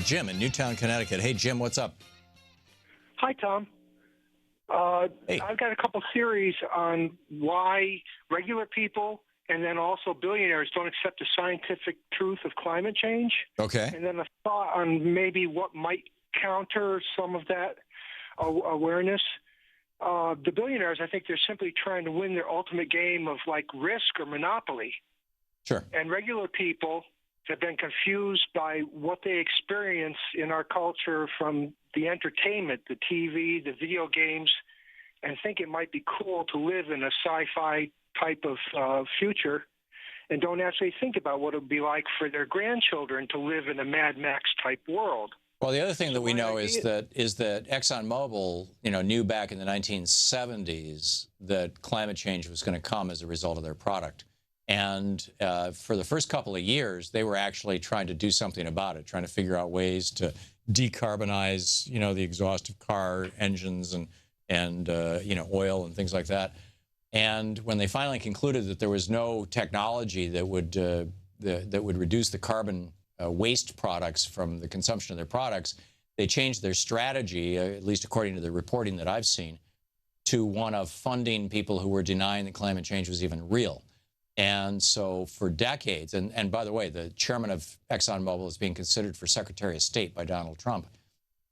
Jim in Newtown, Connecticut. Hey, Jim, what's up? Hi, Thom. Hey. I've got a couple theories on why regular people and then also billionaires don't accept the scientific truth of climate change. Okay. And then a thought on maybe what might counter some of that awareness. The billionaires, I think they're simply trying to win their ultimate game of like risk or monopoly. Sure. And regular people have been confused by what they experience in our culture from the entertainment, the TV, the video games, and think it might be cool to live in a sci-fi type of future, and don't actually think about what it would be like for their grandchildren to live in a Mad Max type world. Well, the other thing that we know is that ExxonMobil, knew back in the 1970s that climate change was going to come as a result of their product. And for the first couple of years, they were actually trying to do something about it, trying to figure out ways to decarbonize, the exhaust of car engines and oil and things like that. And when they finally concluded that there was no technology that would reduce the carbon waste products from the consumption of their products, they changed their strategy, at least according to the reporting that I've seen, to one of funding people who were denying that climate change was even real. And so for decades, and by the way, the chairman of ExxonMobil is being considered for Secretary of State by Donald Trump.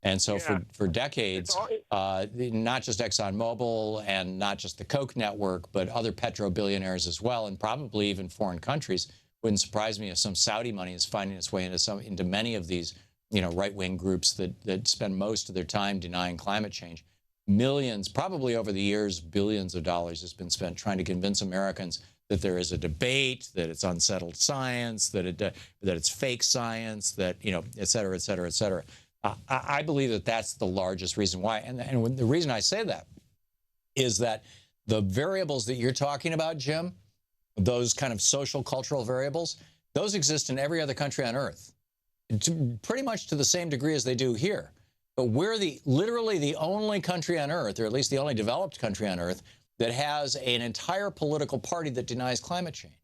And so for decades, not just ExxonMobil and not just the Koch network, but other Petro-Billionaires as well, and probably even foreign countries. Wouldn't surprise me if some Saudi money is finding its way into many of these, right-wing groups that spend most of their time denying climate change. Millions, probably over the years, billions of dollars has been spent trying to convince Americans that there is a debate, that it's unsettled science, that it's fake science, that, et cetera, et cetera, et cetera. I believe that that's the largest reason why. And the reason I say that is that the variables that you're talking about, Jim, those kind of social, cultural variables, those exist in every other country on Earth, pretty much to the same degree as they do here. But we're literally the only country on Earth, or at least the only developed country on Earth, that has an entire political party that denies climate change.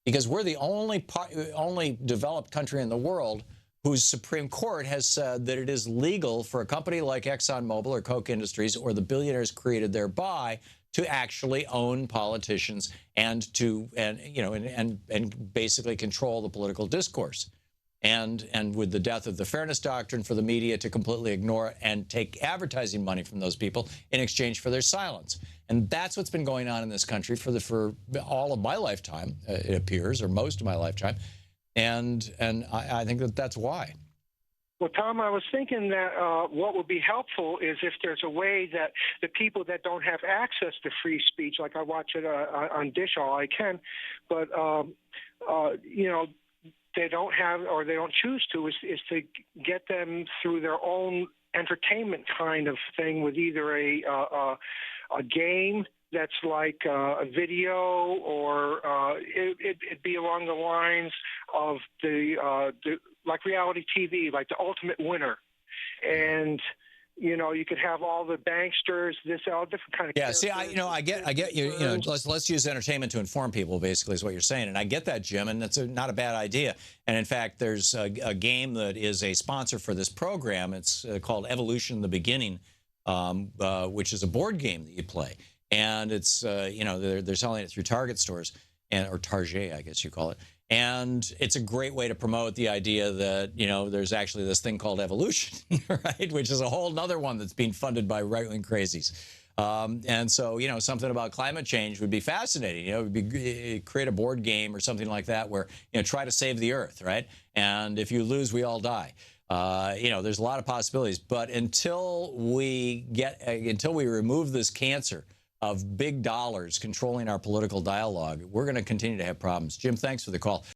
Because we're the only developed country in the world whose Supreme Court has said that it is legal for a company like ExxonMobil or Koch Industries or the billionaires created thereby to actually own politicians and basically control the political discourse. And with the death of the fairness doctrine for the media to completely ignore it and take advertising money from those people in exchange for their silence. And that's what's been going on in this country for all of my lifetime, it appears, or most of my lifetime. And I think that's why. Well, Thom, I was thinking that what would be helpful is if there's a way that the people that don't have access to free speech, like I watch it on Dish all I can, but, they don't have or they don't choose to, is to get them through their own entertainment kind of thing with either a game that's like a video, or it'd be along the lines of the like reality TV, like the Ultimate Winner, and you could have all the banksters, all different kind of. Yeah, see, I get you. Let's use entertainment to inform people. Basically, is what you're saying, and I get that, Jim, and that's not a bad idea. And in fact, there's a game that is a sponsor for this program. It's called Evolution: The Beginning, which is a board game that you play. And it's, they're selling it through Target stores, or Target, I guess you call it. And it's a great way to promote the idea that, there's actually this thing called evolution, right? Which is a whole nother one that's being funded by right-wing crazies. And so, something about climate change would be fascinating. It would be create a board game or something like that where, try to save the earth, right? And if you lose, we all die. There's a lot of possibilities. But until we remove this cancer of big dollars controlling our political dialogue, we're going to continue to have problems. Jim, thanks for the call.